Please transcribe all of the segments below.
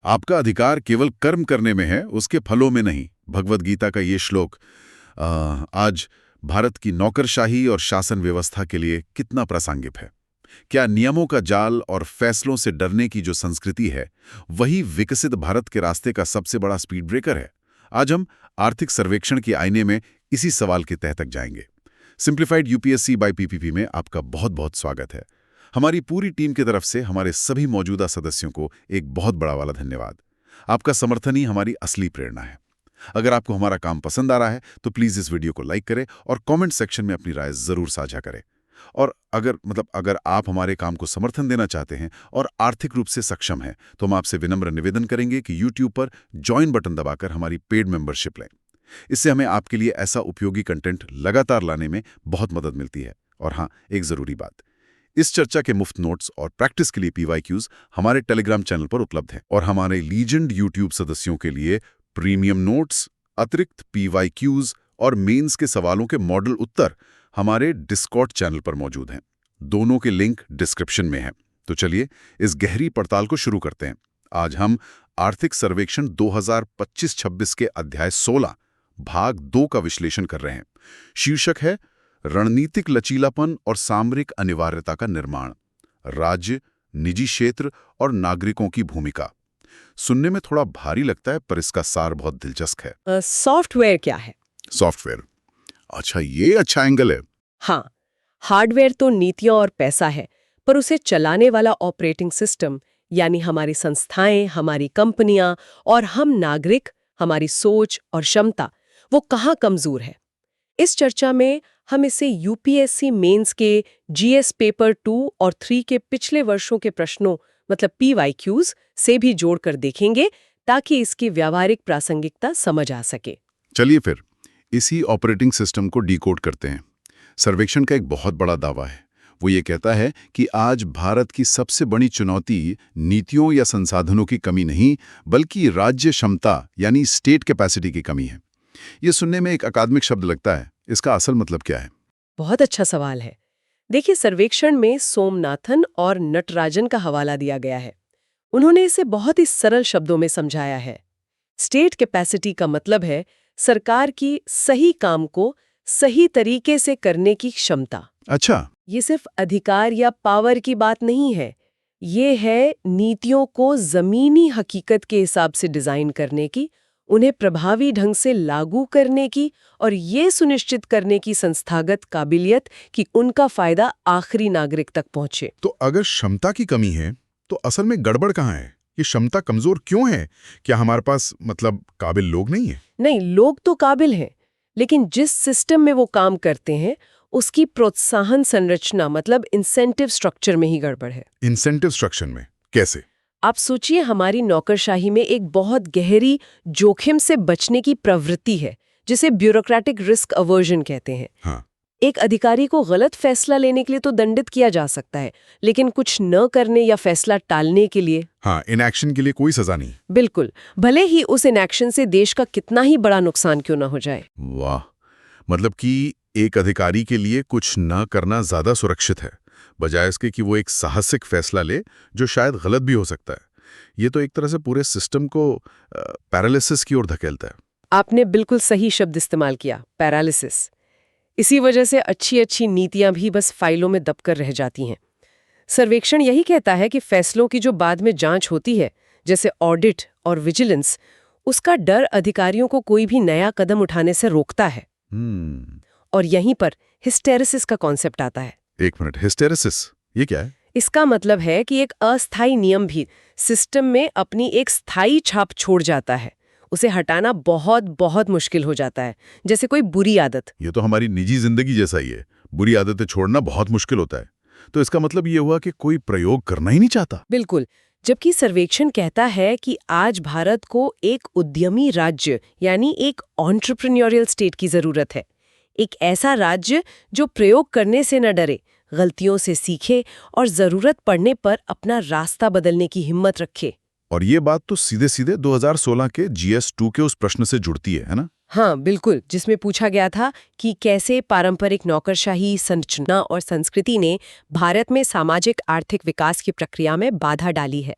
आपका अधिकार केवल कर्म करने में है, उसके फलों में नहीं। भगवद गीता का ये श्लोक आज भारत की नौकरशाही और शासन व्यवस्था के लिए कितना प्रासंगिक है। क्या नियमों का जाल और फैसलों से डरने की जो संस्कृति है, वही विकसित भारत के रास्ते का सबसे बड़ा स्पीड ब्रेकर है? आज हम आर्थिक सर्वेक्षण के आईने में इसी सवाल के तह तक जाएंगे। सिंप्लीफाइड यूपीएससी बाय पीपीपी में आपका बहुत बहुत स्वागत है। हमारी पूरी टीम की तरफ से हमारे सभी मौजूदा सदस्यों को एक बहुत बड़ा वाला धन्यवाद। आपका समर्थन ही हमारी असली प्रेरणा है। अगर आपको हमारा काम पसंद आ रहा है तो प्लीज़ इस वीडियो को लाइक करें और कमेंट सेक्शन में अपनी राय ज़रूर साझा करें। और अगर आप हमारे काम को समर्थन देना चाहते हैं और आर्थिक रूप से सक्षम हैं, तो हम आपसे विनम्र निवेदन करेंगे कि YouTube पर जॉइन बटन दबाकर हमारी पेड मेंबरशिप लें। इससे हमें आपके लिए ऐसा उपयोगी कंटेंट लगातार लाने में बहुत मदद मिलती है। और हाँ, एक ज़रूरी बात, इस चर्चा के मुफ्त नोट्स और प्रैक्टिस के लिए PYQs हमारे टेलीग्राम चैनल पर उपलब्ध हैं और हमारे लीजेंड YouTube सदस्यों के लिए प्रीमियम नोट्स, अतिरिक्त PYQs और मेंस के सवालों के मॉडल उत्तर हमारे डिस्कॉर्ड चैनल पर मौजूद हैं। दोनों के लिंक डिस्क्रिप्शन में हैं। तो चलिए इस गहरी पड़ताल को शुरू करते हैं। आज हम आर्थिक सर्वेक्षण 2025-26 के अध्याय 16 भाग 2 का विश्लेषण कर रहे हैं। शीर्षक है रणनीतिक लचीलापन और सामरिक अनिवार्यता का निर्माण, राज्य, निजी क्षेत्र और नागरिकों की भूमिका। सुनने में थोड़ा भारी लगता है, पर इसका सार बहुत दिलचस्प है। सॉफ्टवेयर क्या है? सॉफ्टवेयर, अच्छा, ये अच्छा एंगल है। हाँ, हार्डवेयर तो नीतियां और पैसा है, पर उसे चलाने वाला ऑपरेटिंग सिस्टम यानी हमारी संस्थाएं, हमारी कंपनियां और हम नागरिक, हमारी सोच और क्षमता, वो कहाँ कमजोर है। इस चर्चा में हम इसे यूपीएससी मेंस के जीएस पेपर 2 और 3 के पिछले वर्षों के प्रश्नों मतलब PYQs से भी जोड़कर देखेंगे, ताकि इसकी व्यावहारिक प्रासंगिकता समझ आ सके। चलिए फिर इसी ऑपरेटिंग सिस्टम को डिकोड करते हैं। सर्वेक्षण का एक बहुत बड़ा दावा है। वो ये कहता है कि आज भारत की सबसे बड़ी चुनौती नीतियों या संसाधनों की कमी नहीं, बल्कि राज्य क्षमता यानी स्टेट कैपेसिटी की कमी है। ये सुनने में एक अकादमिक शब्द लगता है, इसका असल मतलब क्या है? बहुत अच्छा सवाल है। देखिए, सर्वेक्षण में सोमनाथन और नटराजन का हवाला दिया गया है। उन्होंने इसे बहुत ही सरल शब्दों में समझाया है। स्टेट कैपेसिटी का मतलब है सरकार की सही काम को सही तरीके से करने की क्षमता। अच्छा। ये सिर्फ अधिकार या पावर की बात नहीं है, ये है नीतियों को जमीनी हकीकत के हिसाब से डिजाइन करने की, उन्हें प्रभावी ढंग से लागू करने की और ये सुनिश्चित करने की संस्थागत काबिलियत कि उनका फायदा आखिरी नागरिक तक पहुंचे। तो अगर क्षमता की कमी है, तो असल में गड़बड़ कहाँ है? ये क्षमता कमजोर क्यों है? क्या हमारे पास काबिल लोग नहीं है? नहीं, लोग तो काबिल हैं, लेकिन जिस सिस्टम में वो काम करते हैं उसकी प्रोत्साहन संरचना मतलब इंसेंटिव स्ट्रक्चर में ही गड़बड़ है। इंसेंटिव स्ट्रक्चर में कैसे? आप सोचिए, हमारी नौकरशाही में एक बहुत गहरी जोखिम से बचने की प्रवृत्ति है, जिसे ब्यूरोक्रेटिक रिस्क अवर्जन कहते हैं। हाँ। एक अधिकारी को गलत फैसला लेने के लिए तो दंडित किया जा सकता है, लेकिन कुछ न करने या फैसला टालने के लिए, हाँ, इनएक्शन के लिए कोई सजा नहीं। बिल्कुल, भले ही उस इनएक्शन से देश का कितना ही बड़ा नुकसान क्यों न हो जाए। वाह, मतलब कि एक अधिकारी के लिए कुछ न करना ज्यादा सुरक्षित है, बजाय इसके कि वो एक साहसिक फैसला ले जो शायद गलत भी हो सकता है। ये तो एक तरह से पूरे सिस्टम को पैरालिसिस की ओर धकेलता है। आपने बिल्कुल सही शब्द इस्तेमाल किया, पैरालिसिस। इसी वजह से अच्छी अच्छी नीतियां भी बस फाइलों में दबकर रह जाती हैं। सर्वेक्षण यही कहता है कि फैसलों की जो बाद में जांच होती है, जैसे ऑडिट और विजिलेंस, उसका डर अधिकारियों को कोई भी नया कदम उठाने से रोकता है। और यहीं पर हिस्टेरिसिस का कॉन्सेप्ट आता है। एक मिनट, हिस्टेरिसिस ये क्या है? इसका मतलब है कि एक अस्थायी नियम भी सिस्टम में अपनी एक स्थायी छाप छोड़ जाता है। उसे हटाना बहुत बहुत मुश्किल हो जाता है, जैसे कोई बुरी आदत। ये तो हमारी निजी जिंदगी जैसा ही है। बुरी आदतें छोड़ना बहुत मुश्किल होता है। तो इसका मतलब ये हुआ कि कोई प्रयोग करना ही नहीं चाहता। बिल्कुल, जबकि सर्वेक्षण कहता है कि आज भारत को एक उद्यमी राज्य यानी एक एंटरप्रेन्योरियल स्टेट की जरूरत है। एक ऐसा राज्य जो प्रयोग करने से न डरे, गलतियों से सीखे और जरूरत पड़ने पर अपना रास्ता बदलने की हिम्मत रखे। और ये बात तो सीधे सीधे 2016 के GS2 के उस प्रश्न से जुड़ती है ना? हाँ बिल्कुल, जिसमें पूछा गया था कि कैसे पारंपरिक नौकरशाही संरचना और संस्कृति ने भारत में सामाजिक आर्थिक विकास की प्रक्रिया में बाधा डाली है।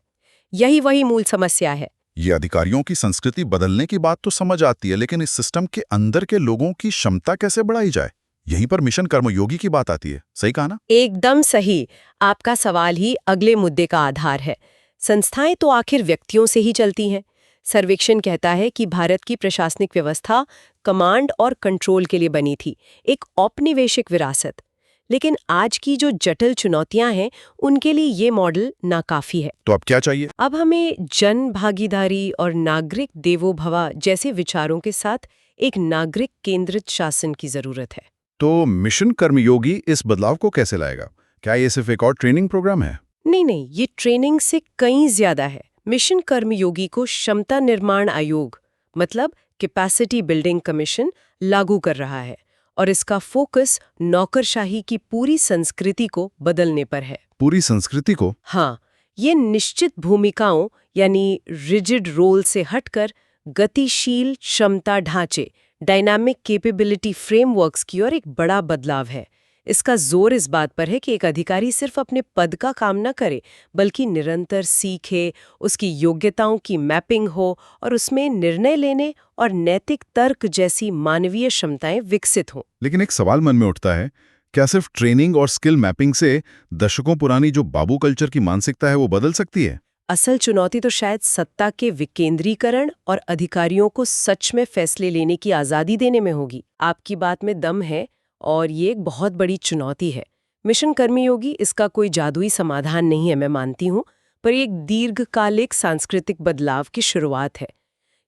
यही वही मूल समस्या है। ये अधिकारियों की संस्कृति बदलने की बात तो समझ आती है, लेकिन इस सिस्टम के अंदर के लोगों की क्षमता कैसे बढ़ाई जाए? यहीं पर मिशन कर्मयोगी की बात आती है। सही कहा ना? एकदम सही। आपका सवाल ही अगले मुद्दे का आधार है। संस्थाएं तो आखिर व्यक्तियों से ही चलती हैं। सर्वेक्षण कहता है कि भारत की प्रशासनिक व्यवस्था कमांड और कंट्रोल के लिए बनी थी, एक औपनिवेशिक विरासत। लेकिन आज की जो जटिल चुनौतियां हैं, उनके लिए ये मॉडल नाकाफी है। तो अब क्या चाहिए? अब हमें जन भागीदारी और नागरिक देवो भव जैसे विचारों के साथ एक नागरिक केंद्रित शासन की जरूरत है। तो मिशन कर्मयोगी इस बदलाव को कैसे लाएगा? क्या ये सिर्फ एक और ट्रेनिंग प्रोग्राम है? नहीं, ये ट्रेनिंग से कहीं ज्यादा है। मिशन कर्मयोगी को क्षमता निर्माण आयोग, मतलब कैपेसिटी बिल्डिंग कमीशन, लागू कर रहा है और इसका फोकस नौकरशाही की पूरी संस्कृति को बदलने पर है। पूरी संस्कृति को? हाँ, ये निश्चित भूमिकाओं यानी रिजिड रोल से हटकर गतिशील क्षमता ढांचे, डायनामिक कैपेबिलिटी फ्रेमवर्क्स की ओर एक बड़ा बदलाव है। इसका जोर इस बात पर है कि एक अधिकारी सिर्फ अपने पद का काम न करे, बल्कि निरंतर सीखे, उसकी योग्यताओं की मैपिंग हो और उसमें निर्णय लेने और नैतिक तर्क जैसी मानवीय क्षमताएं विकसित हों। लेकिन एक सवाल मन में उठता है, क्या सिर्फ ट्रेनिंग और स्किल मैपिंग से दशकों पुरानी जो बाबू कल्चर की मानसिकता है वो बदल सकती है? असल चुनौती तो शायद सत्ता के विकेंद्रीकरण और अधिकारियों को सच में फैसले लेने की आज़ादी देने में होगी। आपकी बात में दम है और ये एक बहुत बड़ी चुनौती है। मिशन कर्मयोगी इसका कोई जादुई समाधान नहीं है, मैं मानती हूँ, पर एक दीर्घकालिक सांस्कृतिक बदलाव की शुरुआत है।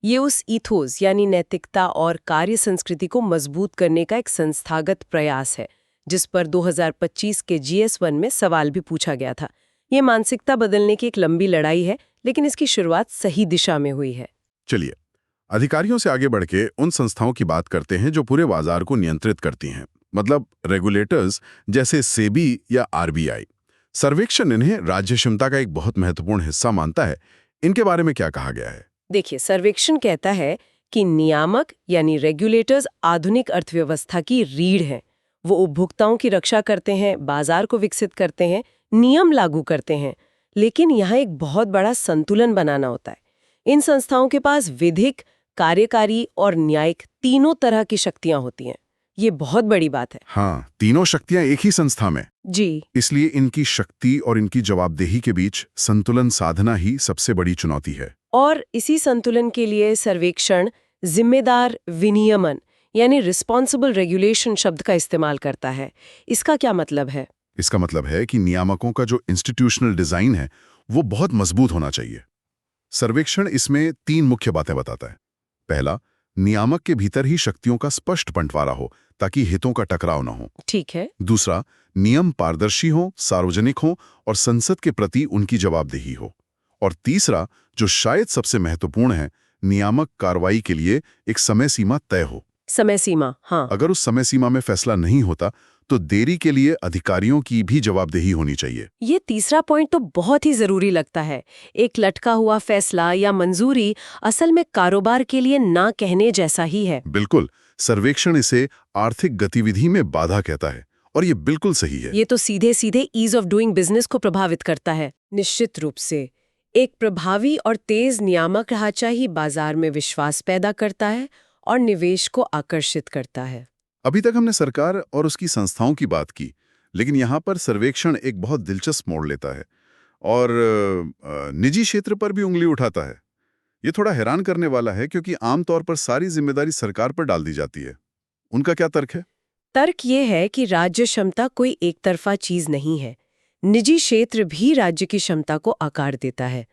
ये उस ईथोस यानी नैतिकता और कार्य संस्कृति को मजबूत करने का एक संस्थागत प्रयास है, जिस पर 2025 के GS1 में सवाल भी पूछा गया था। ये मानसिकता बदलने की एक लंबी लड़ाई है, लेकिन इसकी शुरुआत सही दिशा में हुई है। चलिए, अधिकारियों से आगे बढ़ के उन संस्थाओं की बात करते हैं जो पूरे बाजार को नियंत्रित करती हैं, मतलब रेगुलेटर्स जैसे सेबी या RBI। सर्वेक्षण इन्हें राज्य क्षमता का एक बहुत महत्वपूर्ण हिस्सा मानता है। इनके बारे में क्या कहा गया है? देखिए, सर्वेक्षण कहता है कि नियामक यानी रेगुलेटर्स आधुनिक अर्थव्यवस्था की रीढ़ हैं। वो उपभोक्ताओं की रक्षा करते हैं, बाजार को विकसित करते हैं, नियम लागू करते हैं। लेकिन यहाँ एक बहुत बड़ा संतुलन बनाना होता है। इन संस्थाओं के पास विधिक, कार्यकारी और न्यायिक तीनों तरह की शक्तियां होती हैं। ये बहुत बड़ी बात है। हाँ, तीनों शक्तियां एक ही संस्था में। जी, इसलिए इनकी शक्ति और इनकी जवाबदेही के बीच संतुलन साधना ही सबसे बड़ी चुनौती है। और इसी संतुलन के लिए सर्वेक्षण जिम्मेदार विनियमन यानी रिस्पॉन्सिबल रेगुलेशन शब्द का इस्तेमाल करता है। इसका क्या मतलब है? इसका मतलब है कि नियामकों का जो इंस्टीट्यूशनल डिजाइन है वो बहुत मजबूत होना चाहिए। सर्वेक्षण इसमें 3 मुख्य बातें बताता है। पहला, नियामक के भीतर ही शक्तियों का स्पष्ट बंटवारा हो ताकि हितों का टकराव न हो। ठीक है। दूसरा, नियम पारदर्शी हो, सार्वजनिक हो और संसद के प्रति उनकी जवाबदेही हो। और तीसरा, जो शायद सबसे महत्वपूर्ण है, नियामक कार्रवाई के लिए एक समय सीमा तय हो। समय सीमा, हाँ। अगर उस समय सीमा में फैसला नहीं होता तो देरी के लिए अधिकारियों की भी जवाबदेही होनी चाहिए। ये तीसरा पॉइंट तो बहुत ही जरूरी लगता है। एक लटका हुआ फैसला या मंजूरी असल में कारोबार के लिए ना कहने जैसा ही है। बिल्कुल, सर्वेक्षण इसे आर्थिक गतिविधि में बाधा कहता है और ये बिल्कुल सही है। ये तो सीधे सीधे ईज ऑफ डूइंग बिजनेस को प्रभावित करता है। निश्चित रूप से एक प्रभावी और तेज नियामक ढांचा ही बाजार में विश्वास पैदा करता है और निवेश को आकर्षित करता है। अभी तक हमने सरकार और उसकी संस्थाओं की बात की, लेकिन यहाँ पर सर्वेक्षण एक बहुत दिलचस्प मोड़ लेता है और निजी क्षेत्र पर भी उंगली उठाता है। ये थोड़ा हैरान करने वाला है क्योंकि आमतौर पर सारी जिम्मेदारी सरकार पर डाल दी जाती है। उनका क्या तर्क है? तर्क ये है कि राज्य क्षमता कोई एक तरफा चीज नहीं है। निजी क्षेत्र भी राज्य की क्षमता को आकार देता है।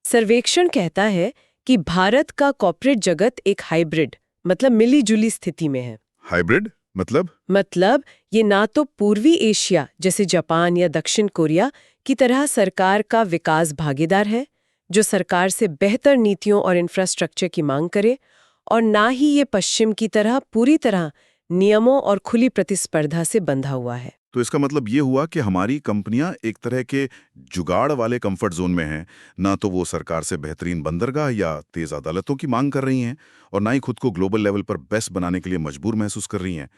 सर्वेक्षण कहता है कि भारत का कॉर्पोरेट जगत एक हाइब्रिड मतलब मिली-जुली स्थिति में है। हाइब्रिड मतलब ये ना तो पूर्वी एशिया जैसे जापान या दक्षिण कोरिया की तरह सरकार का विकास भागीदार है, जो सरकार से बेहतर नीतियों और इंफ्रास्ट्रक्चर की मांग करे, और ना ही ये पश्चिम की तरह पूरी तरह नियमों और खुली प्रतिस्पर्धा से बंधा हुआ है। तो इसका मतलब ये हुआ कि हमारी कंपनियां एक तरह के जुगाड़ वाले कंफर्ट जोन में हैं। ना तो वो सरकार से बेहतरीन बंदरगाह या तेज अदालतों की मांग कर रही हैं और ना ही खुद को ग्लोबल लेवल पर बेस्ट बनाने के लिए मजबूर महसूस कर रही हैं।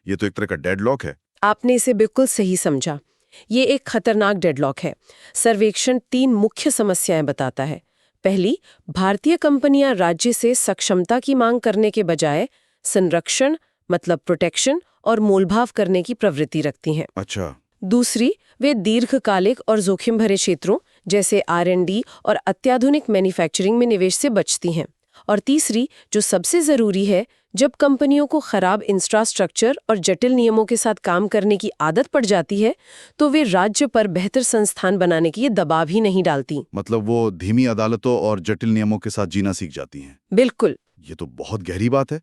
ये तो एक तरह का डेडलॉक है। आपने इसे बिल्कुल सही समझा। ये एक खतरनाक डेडलॉक है। सर्वेक्षण 3 मुख्य समस्याएं बताता है। पहली, भारतीय कंपनियां राज्य से सक्षमता की मांग करने के बजाय संरक्षण मतलब प्रोटेक्शन और मोलभाव करने की प्रवृत्ति रखती हैं। अच्छा। दूसरी, वे दीर्घकालिक और जोखिम भरे क्षेत्रों जैसे R&D और अत्याधुनिक मैन्युफैक्चरिंग में निवेश से बचती हैं। और तीसरी, जो सबसे जरूरी है, जब कंपनियों को खराब इंफ्रास्ट्रक्चर और जटिल नियमों के साथ काम करने की आदत पड़ जाती है तो वे राज्य पर बेहतर संस्थान बनाने के लिए दबाव ही नहीं डालती। मतलब वो धीमी अदालतों और जटिल नियमों के साथ जीना सीख जाती हैं। बिल्कुल। ये तो बहुत गहरी बात है।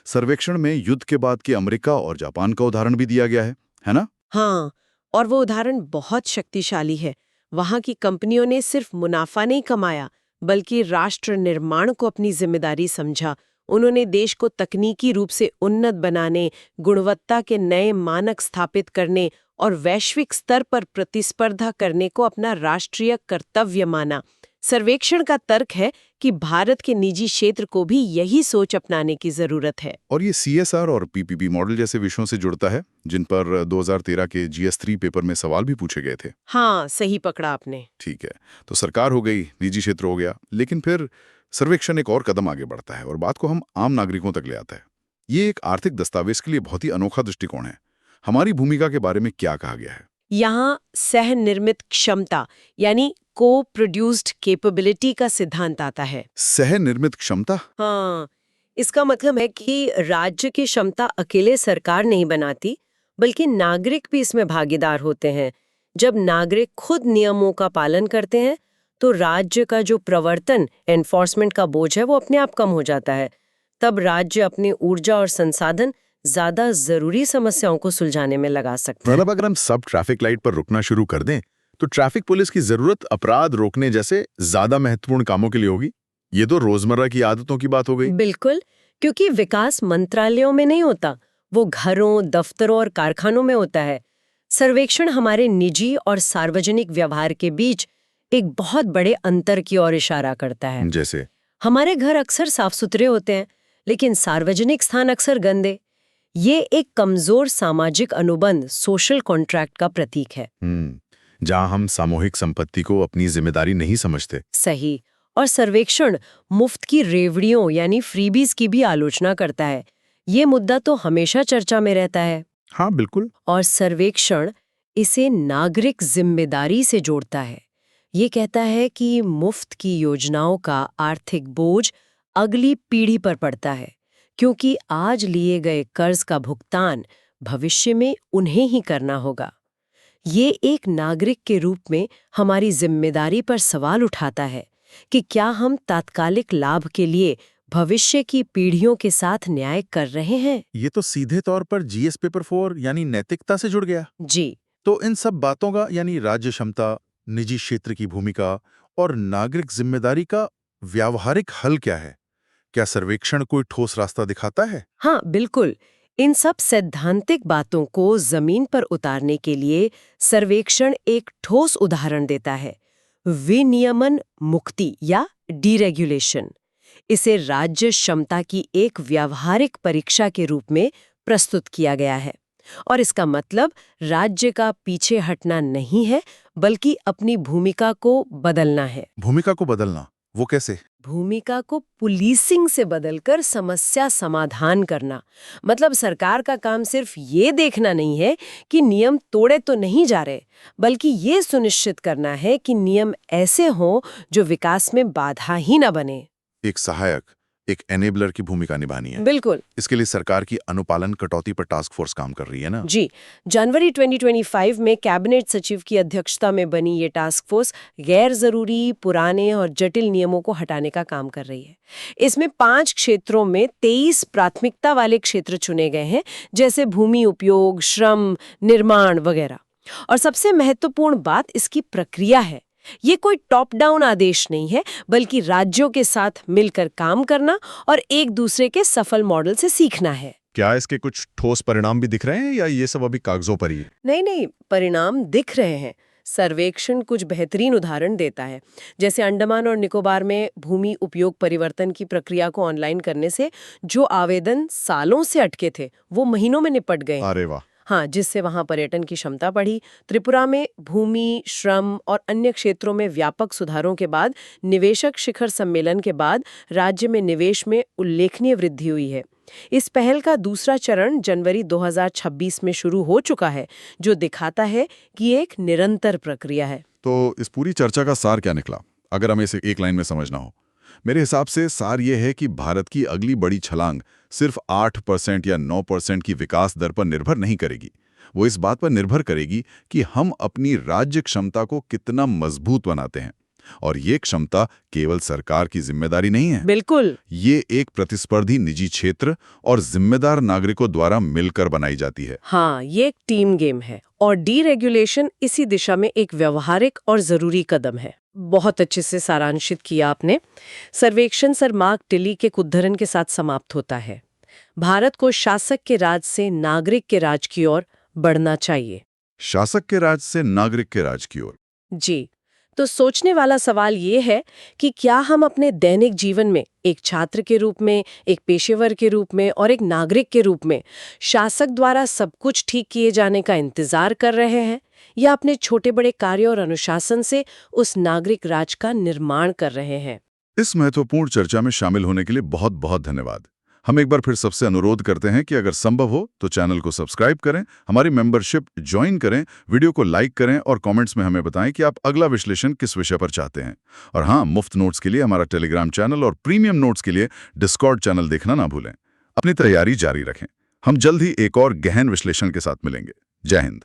सर्वेक्षण में युद्ध के बाद के अमेरिका और जापान का उदाहरण भी दिया गया है ना? हाँ, और वो उदाहरण बहुत शक्तिशाली है। वहां की कंपनियों ने सिर्फ मुनाफा नहीं कमाया बल्कि राष्ट्र निर्माण को अपनी जिम्मेदारी समझा। उन्होंने देश को तकनीकी रूप से उन्नत बनाने, गुणवत्ता के नए मानक स्थापित करने और वैश्विक स्तर पर प्रतिस्पर्धा करने को अपना राष्ट्रीय कर्तव्य माना। सर्वेक्षण का तर्क है कि भारत के निजी क्षेत्र को भी यही सोच अपनाने की जरूरत है। और ये CSR और PPP मॉडल जैसे विषयों से जुड़ता है जिन पर 2013 के GS3 पेपर में सवाल भी पूछे गए थे। हाँ, सही पकड़ा आपने। ठीक है, तो सरकार हो गई, निजी क्षेत्र हो गया, लेकिन फिर सर्वेक्षण एक और कदम आगे बढ़ता है और बात को हम आम नागरिकों तक ले आता है। ये एक आर्थिक दस्तावेज के लिए बहुत ही अनोखा दृष्टिकोण है। हमारी भूमिका के बारे में क्या कहा गया है? यहाँ सह निर्मित क्षमता यानी को प्रोड्यूस्ड कैपेबिलिटी का सिद्धांत आता है। सह निर्मित क्षमता? हाँ, इसका मतलब है कि राज्य की क्षमता अकेले सरकार नहीं बनाती बल्कि नागरिक भी इसमें भागीदार होते हैं। जब नागरिक खुद नियमों का पालन करते हैं तो राज्य का जो प्रवर्तन एनफोर्समेंट का बोझ है वो अपने आप कम हो जाता है। तब राज्य अपनी ऊर्जा और संसाधन ज्यादा जरूरी समस्याओं को सुलझाने में लगा सकते हैं। मतलब अगर हम सब ट्रैफिक लाइट पर रुकना शुरू कर दें तो ट्रैफिक पुलिस की जरूरत अपराध रोकने जैसे ज्यादा महत्वपूर्ण कामों के लिए होगी। ये तो रोजमर्रा की आदतों की बात हो गई। बिल्कुल, क्योंकि विकास मंत्रालयों में नहीं होता, वो घरों, दफ्तरों और कारखानों में होता है। सर्वेक्षण हमारे निजी और सार्वजनिक व्यवहार के बीच एक बहुत बड़े अंतर की ओर इशारा करता है। जैसे हमारे घर अक्सर साफ सुथरे होते हैं लेकिन सार्वजनिक स्थान अक्सर गंदे। ये एक कमजोर सामाजिक अनुबंध, सोशल कॉन्ट्रैक्ट का प्रतीक है। जहां हम सामूहिक संपत्ति को अपनी जिम्मेदारी नहीं समझते। सही। और सर्वेक्षण मुफ्त की रेवड़ियों यानी फ्रीबीज की भी आलोचना करता है। ये मुद्दा तो हमेशा चर्चा में रहता है। हाँ बिल्कुल। और सर्वेक्षण इसे नागरिक जिम्मेदारी से जोड़ता है। ये कहता है कि मुफ्त की योजनाओं का आर्थिक बोझ अगली पीढ़ी पर पड़ता है, क्योंकि आज लिए गए कर्ज का भुगतान भविष्य में उन्हें ही करना होगा। ये एक नागरिक के रूप में हमारी जिम्मेदारी पर सवाल उठाता है कि क्या हम तात्कालिक लाभ के लिए भविष्य की पीढ़ियों के साथ न्याय कर रहे हैं। ये तो सीधे तौर पर GS पेपर 4 यानी नैतिकता से जुड़ गया। जी। तो इन सब बातों का यानी राज्य क्षमता, निजी क्षेत्र की भूमिका और नागरिक जिम्मेदारी का व्यावहारिक हल क्या है? क्या सर्वेक्षण कोई ठोस रास्ता दिखाता है? हाँ बिल्कुल। इन सब सैद्धांतिक बातों को जमीन पर उतारने के लिए सर्वेक्षण एक ठोस उदाहरण देता है, विनियमन मुक्ति या डीरेगुलेशन। इसे राज्य क्षमता की एक व्यावहारिक परीक्षा के रूप में प्रस्तुत किया गया है। और इसका मतलब राज्य का पीछे हटना नहीं है बल्कि अपनी भूमिका को बदलना है। भूमिका को बदलना, वो कैसे? भूमिका को पुलिसिंग से बदलकर समस्या समाधान करना। मतलब सरकार का काम सिर्फ ये देखना नहीं है कि नियम तोड़े तो नहीं जा रहे, बल्कि ये सुनिश्चित करना है कि नियम ऐसे हों जो विकास में बाधा ही न बने। एक सहायक, एक एनेबलर की भूमिका निभानी है। बिल्कुल। इसके लिए सरकार की अनुपालन कटौती पर टास्क फोर्स काम कर रही है ना? जी। जनवरी 2025 में कैबिनेट सचिव की अध्यक्षता में बनी ये टास्क फोर्स गैर जरूरी, पुराने और जटिल नियमों को हटाने का काम कर रही है। इसमें 5 क्षेत्रों में 23 प्राथमिकता वाले क्षेत्र चुने गए हैं, जैसे भूमि उपयोग, श्रम, निर्माण वगैरह। और सबसे महत्वपूर्ण बात इसकी प्रक्रिया है। ये कोई टॉप डाउन आदेश नहीं है, बल्कि राज्यों के साथ मिलकर काम करना और एक दूसरे के सफल मॉडल से सीखना है। क्या इसके कुछ ठोस परिणाम भी दिख रहे हैं या ये सब अभी कागजों पर ही है? नहीं, परिणाम दिख रहे हैं। सर्वेक्षण कुछ बेहतरीन उदाहरण देता है, जैसे अंडमान और निकोबार में भूमि उपयोग परिवर्तन की प्रक्रिया को ऑनलाइन करने से जो आवेदन सालों से अटके थे वो महीनों में निपट गए। अरे वाह। हाँ, जिससे वहाँ पर्यटन की क्षमता बढ़ी। त्रिपुरा में भूमि, श्रम और अन्य क्षेत्रों में व्यापक सुधारों के बाद निवेशक शिखर सम्मेलन के बाद राज्य में निवेश में उल्लेखनीय वृद्धि हुई है। इस पहल का दूसरा चरण जनवरी 2026 में शुरू हो चुका है, जो दिखाता है कि ये एक निरंतर प्रक्रिया है। तो इस पूरी चर्चा का सार क्या निकला, अगर हमें इसे एक लाइन में समझना हो? मेरे हिसाब से सार ये है कि भारत की अगली बड़ी छलांग सिर्फ 8% या 9% की विकास दर पर निर्भर नहीं करेगी। वो इस बात पर निर्भर करेगी कि हम अपनी राज्य क्षमता को कितना मजबूत बनाते हैं। और ये क्षमता केवल सरकार की जिम्मेदारी नहीं है। बिल्कुल। ये एक प्रतिस्पर्धी निजी क्षेत्र और जिम्मेदार नागरिकों द्वारा मिलकर बनाई जाती है। हाँ, ये एक टीम गेम है और डीरेगुलेशन इसी दिशा में एक व्यवहारिक और जरूरी कदम है। बहुत अच्छे से सारांशित किया आपने। सर्वेक्षण सर मार्क टिली के उद्धरण के साथ समाप्त होता है। भारत को शासक के राज से नागरिक के राज की ओर बढ़ना चाहिए। शासक के राज से नागरिक के राज की ओर। जी, तो सोचने वाला सवाल ये है कि क्या हम अपने दैनिक जीवन में एक छात्र के रूप में, एक पेशेवर के रूप में और एक नागरिक के रूप में शासक द्वारा सब कुछ ठीक किए जाने का इंतजार कर रहे हैं, या अपने छोटे बड़े कार्यों और अनुशासन से उस नागरिक राज का निर्माण कर रहे हैं? इस महत्वपूर्ण चर्चा में शामिल होने के लिए बहुत बहुत धन्यवाद। हम एक बार फिर सबसे अनुरोध करते हैं कि अगर संभव हो तो चैनल को सब्सक्राइब करें, हमारी मेंबरशिप ज्वाइन करें, वीडियो को लाइक करें और कमेंट्स में हमें बताएं कि आप अगला विश्लेषण किस विषय पर चाहते हैं। और हाँ, मुफ्त नोट्स के लिए हमारा टेलीग्राम चैनल और प्रीमियम नोट्स के लिए डिस्कॉर्ड चैनल देखना ना भूलें। अपनी तैयारी जारी रखें। हम जल्द ही एक और गहन विश्लेषण के साथ मिलेंगे। जय हिंद।